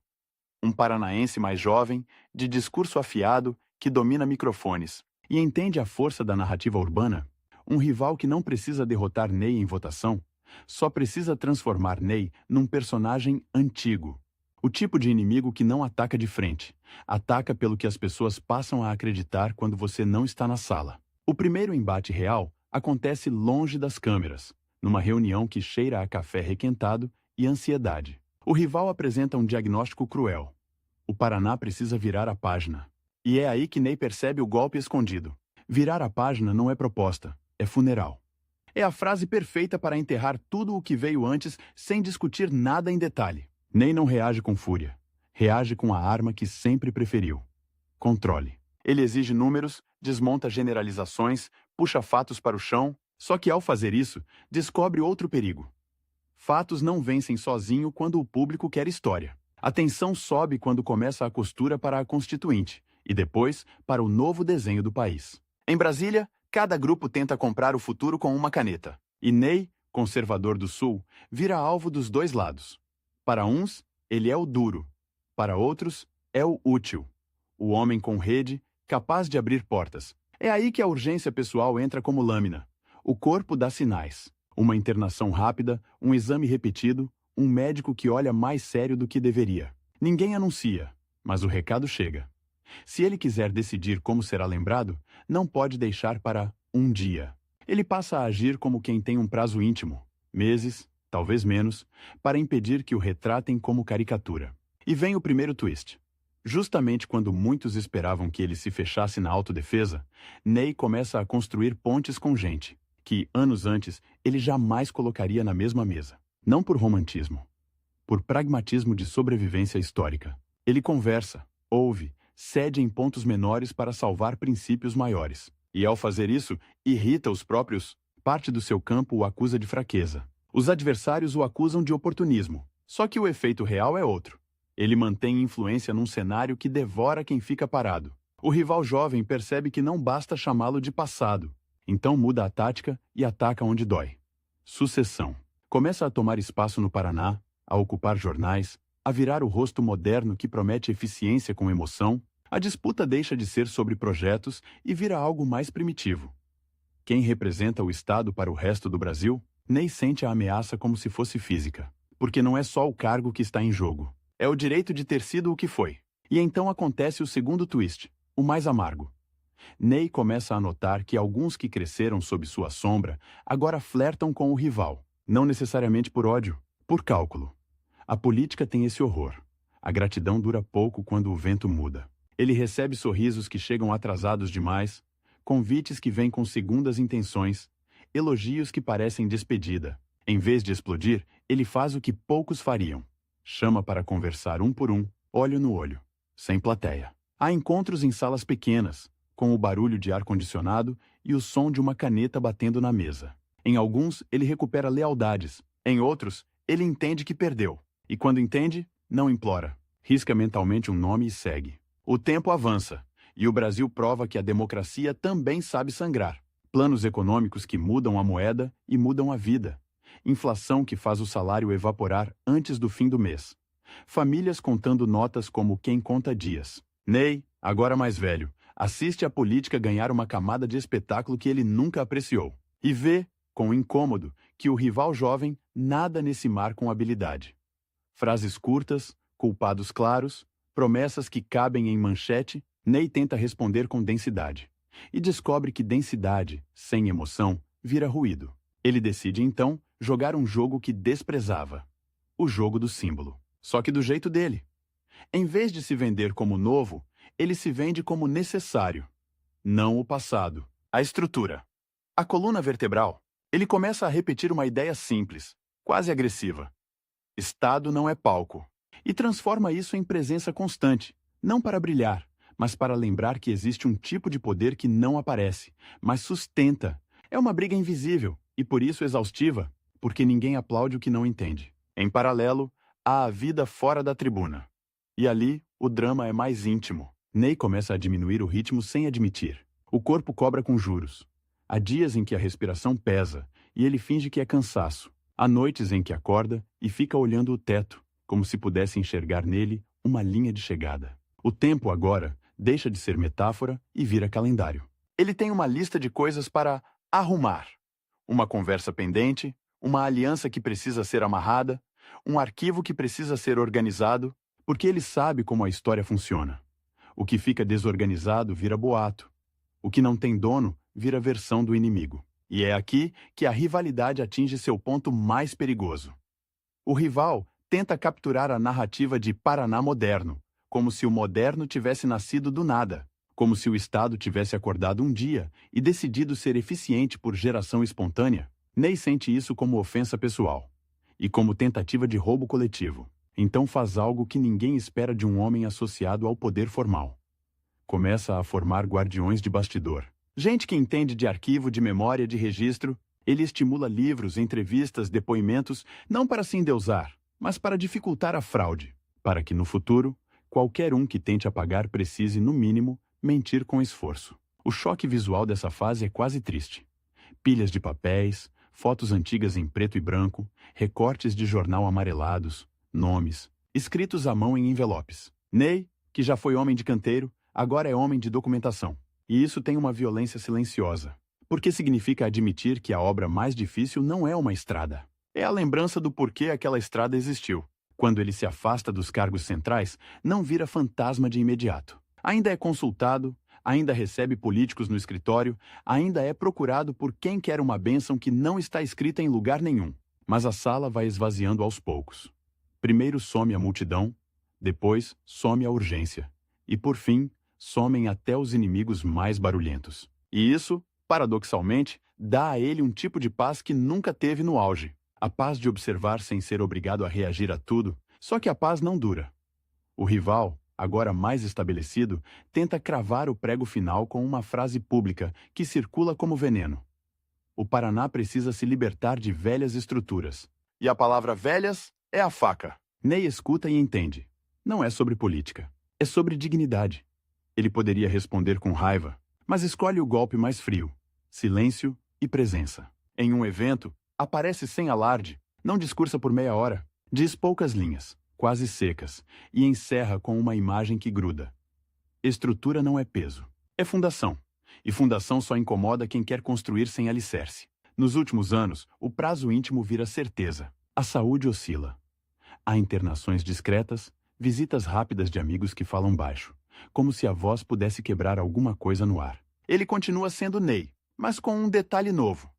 S1: Um paranaense mais jovem, de discurso afiado, que domina microfones e entende a força da narrativa urbana. Um rival que não precisa derrotar Ney em votação, só precisa transformar Ney num personagem antigo. O tipo de inimigo que não ataca de frente, ataca pelo que as pessoas passam a acreditar quando você não está na sala. O primeiro embate real acontece longe das câmeras, numa reunião que cheira a café requentado e ansiedade. O rival apresenta um diagnóstico cruel. O Paraná precisa virar a página. E é aí que Ney percebe o golpe escondido. Virar a página não é proposta, é funeral. É a frase perfeita para enterrar tudo o que veio antes sem discutir nada em detalhe. Ney não reage com fúria. Reage com a arma que sempre preferiu. Controle. Ele exige números, desmonta generalizações, puxa fatos para o chão, só que ao fazer isso, descobre outro perigo. Fatos não vencem sozinho quando o público quer história. A tensão sobe quando começa a costura para a Constituinte, e depois para o novo desenho do país. Em Brasília, cada grupo tenta comprar o futuro com uma caneta. E Ney, conservador do Sul, vira alvo dos dois lados. Para uns, ele é o duro. Para outros, é o útil. O homem com rede, capaz de abrir portas. É aí que a urgência pessoal entra como lâmina. O corpo dá sinais. Uma internação rápida, um exame repetido, um médico que olha mais sério do que deveria. Ninguém anuncia, mas o recado chega. Se ele quiser decidir como será lembrado, não pode deixar para um dia. Ele passa a agir como quem tem um prazo íntimo, meses, talvez menos, para impedir que o retratem como caricatura. E vem o primeiro twist. Justamente quando muitos esperavam que ele se fechasse na autodefesa, Ney começa a construir pontes com gente que, anos antes, ele jamais colocaria na mesma mesa. Não por romantismo, por pragmatismo de sobrevivência histórica. Ele conversa, ouve, cede em pontos menores para salvar princípios maiores. E ao fazer isso, irrita os próprios. Parte do seu campo o acusa de fraqueza. Os adversários o acusam de oportunismo. Só que o efeito real é outro. Ele mantém influência num cenário que devora quem fica parado. O rival jovem percebe que não basta chamá-lo de passado. Então muda a tática e ataca onde dói. Sucessão. Começa a tomar espaço no Paraná, a ocupar jornais, a virar o rosto moderno que promete eficiência com emoção. A disputa deixa de ser sobre projetos e vira algo mais primitivo. Quem representa o Estado para o resto do Brasil? Ney sente a ameaça como se fosse física. Porque não é só o cargo que está em jogo. É o direito de ter sido o que foi. E então acontece o segundo twist, o mais amargo. Ney começa a notar que alguns que cresceram sob sua sombra agora flertam com o rival. Não necessariamente por ódio, por cálculo. A política tem esse horror. A gratidão dura pouco quando o vento muda. Ele recebe sorrisos que chegam atrasados demais, convites que vêm com segundas intenções, elogios que parecem despedida. Em vez de explodir, ele faz o que poucos fariam. Chama para conversar um por um, olho no olho, sem plateia. Há encontros em salas pequenas, com o barulho de ar-condicionado e o som de uma caneta batendo na mesa. Em alguns, ele recupera lealdades. Em outros, ele entende que perdeu. E quando entende, não implora. Risca mentalmente um nome e segue. O tempo avança, e o Brasil prova que a democracia também sabe sangrar. Planos econômicos que mudam a moeda e mudam a vida. Inflação que faz o salário evaporar antes do fim do mês. Famílias contando notas como quem conta dias. Ney, agora mais velho, assiste a política ganhar uma camada de espetáculo que ele nunca apreciou. E vê, com incômodo, que o rival jovem nada nesse mar com habilidade. Frases curtas, culpados claros, promessas que cabem em manchete, Ney tenta responder com densidade. E descobre que densidade, sem emoção, vira ruído. Ele decide, então, jogar um jogo que desprezava. O jogo do símbolo. Só que do jeito dele. Em vez de se vender como novo, ele se vende como necessário. Não o passado. A estrutura. A coluna vertebral. Ele começa a repetir uma ideia simples, quase agressiva. Estado não é palco. E transforma isso em presença constante, não para brilhar, mas para lembrar que existe um tipo de poder que não aparece, mas sustenta. É uma briga invisível, e por isso exaustiva, porque ninguém aplaude o que não entende. Em paralelo, há a vida fora da tribuna. E ali, o drama é mais íntimo. Ney começa a diminuir o ritmo sem admitir. O corpo cobra com juros. Há dias em que a respiração pesa, e ele finge que é cansaço. Há noites em que acorda e fica olhando o teto, como se pudesse enxergar nele uma linha de chegada. O tempo agora deixa de ser metáfora e vira calendário. Ele tem uma lista de coisas para arrumar. Uma conversa pendente, uma aliança que precisa ser amarrada, um arquivo que precisa ser organizado, porque ele sabe como a história funciona. O que fica desorganizado vira boato. O que não tem dono vira versão do inimigo. E é aqui que a rivalidade atinge seu ponto mais perigoso. O rival tenta capturar a narrativa de Paraná moderno, como se o moderno tivesse nascido do nada, como se o Estado tivesse acordado um dia e decidido ser eficiente por geração espontânea. Ney sente isso como ofensa pessoal e como tentativa de roubo coletivo. Então faz algo que ninguém espera de um homem associado ao poder formal. Começa a formar guardiões de bastidor. Gente que entende de arquivo, de memória, de registro. Ele estimula livros, entrevistas, depoimentos, não para se endeusar, mas para dificultar a fraude, para que no futuro, qualquer um que tente apagar precise, no mínimo, mentir com esforço. O choque visual dessa fase é quase triste. Pilhas de papéis, fotos antigas em preto e branco, recortes de jornal amarelados, nomes, escritos à mão em envelopes. Ney, que já foi homem de canteiro, agora é homem de documentação. E isso tem uma violência silenciosa, porque significa admitir que a obra mais difícil não é uma estrada. É a lembrança do porquê aquela estrada existiu. Quando ele se afasta dos cargos centrais, não vira fantasma de imediato. Ainda é consultado, ainda recebe políticos no escritório, ainda é procurado por quem quer uma bênção que não está escrita em lugar nenhum. Mas a sala vai esvaziando aos poucos. Primeiro some a multidão, Depois, some a urgência. E por fim, somem até os inimigos mais barulhentos. E isso, paradoxalmente, dá a ele um tipo de paz que nunca teve no auge. A paz de observar sem ser obrigado a reagir a tudo, só que a paz não dura. O rival, agora mais estabelecido, tenta cravar o prego final com uma frase pública que circula como veneno. O Paraná precisa se libertar de velhas estruturas. E a palavra velhas é a faca. Ney escuta e entende. Não é sobre política. É sobre dignidade. Ele poderia responder com raiva, mas escolhe o golpe mais frio. Silêncio e presença. Em um evento, aparece sem alarde, não discursa por meia hora, diz poucas linhas, quase secas, e encerra com uma imagem que gruda. Estrutura não é peso, é fundação. E fundação só incomoda quem quer construir sem alicerce. Nos últimos anos, o prazo íntimo vira certeza. A saúde oscila. Há internações discretas, visitas rápidas de amigos que falam baixo, como se a voz pudesse quebrar alguma coisa no ar. Ele continua sendo Ney, mas com um detalhe novo.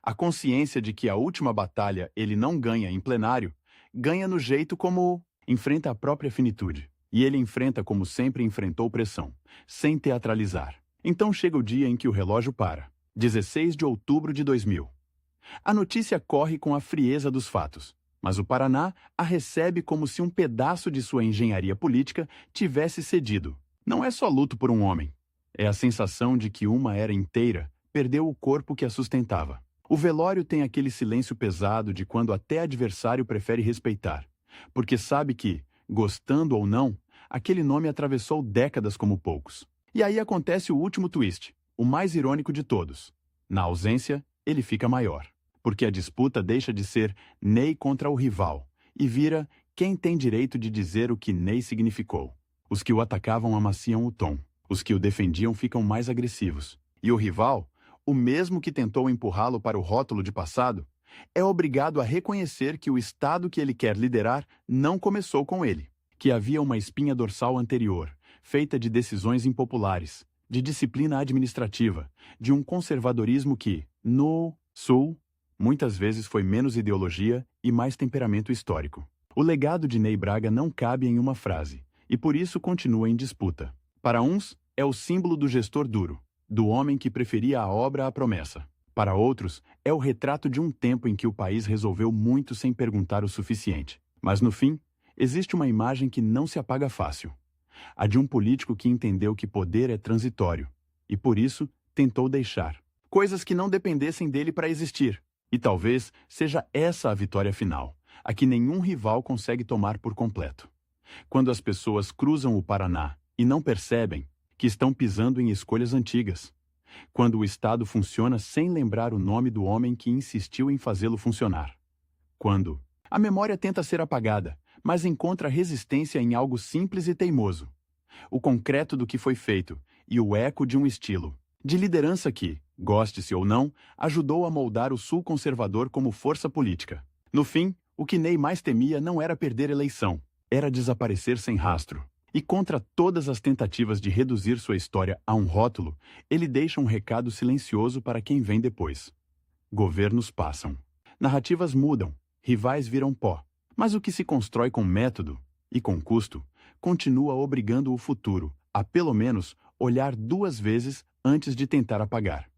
S1: A consciência de que a última batalha ele não ganha em plenário, ganha no jeito como enfrenta a própria finitude. E ele enfrenta como sempre enfrentou pressão, sem teatralizar. Então chega o dia em que o relógio para. 16 de outubro de 2000. A notícia corre com a frieza dos fatos, mas o Paraná a recebe como se um pedaço de sua engenharia política tivesse cedido. Não é só luto por um homem. É a sensação de que uma era inteira perdeu o corpo que a sustentava. O velório tem aquele silêncio pesado de quando até adversário prefere respeitar, porque sabe que, gostando ou não, aquele nome atravessou décadas como poucos. E aí acontece o último twist, o mais irônico de todos. Na ausência, ele fica maior, porque a disputa deixa de ser Ney contra o rival e vira quem tem direito de dizer o que Ney significou. Os que o atacavam amaciam o tom, os que o defendiam ficam mais agressivos. E o rival, o mesmo que tentou empurrá-lo para o rótulo de passado, é obrigado a reconhecer que o Estado que ele quer liderar não começou com ele, que havia uma espinha dorsal anterior, feita de decisões impopulares, de disciplina administrativa, de um conservadorismo que, no Sul, muitas vezes foi menos ideologia e mais temperamento histórico. O legado de Ney Braga não cabe em uma frase, e por isso continua em disputa. Para uns, é o símbolo do gestor duro, do homem que preferia a obra à promessa. Para outros, é o retrato de um tempo em que o país resolveu muito sem perguntar o suficiente. Mas no fim, existe uma imagem que não se apaga fácil. A de um político que entendeu que poder é transitório, e por isso tentou deixar coisas que não dependessem dele para existir. E talvez seja essa a vitória final, a que nenhum rival consegue tomar por completo. Quando as pessoas cruzam o Paraná e não percebem que estão pisando em escolhas antigas. Quando o Estado funciona sem lembrar o nome do homem que insistiu em fazê-lo funcionar. Quando a memória tenta ser apagada, mas encontra resistência em algo simples e teimoso. O concreto do que foi feito e o eco de um estilo de liderança que, goste-se ou não, ajudou a moldar o Sul conservador como força política. No fim, o que Ney mais temia não era perder eleição, era desaparecer sem rastro. E contra todas as tentativas de reduzir sua história a um rótulo, ele deixa um recado silencioso para quem vem depois. Governos passam. Narrativas mudam, rivais viram pó. Mas o que se constrói com método e com custo, continua obrigando o futuro a, pelo menos, olhar duas vezes antes de tentar apagar.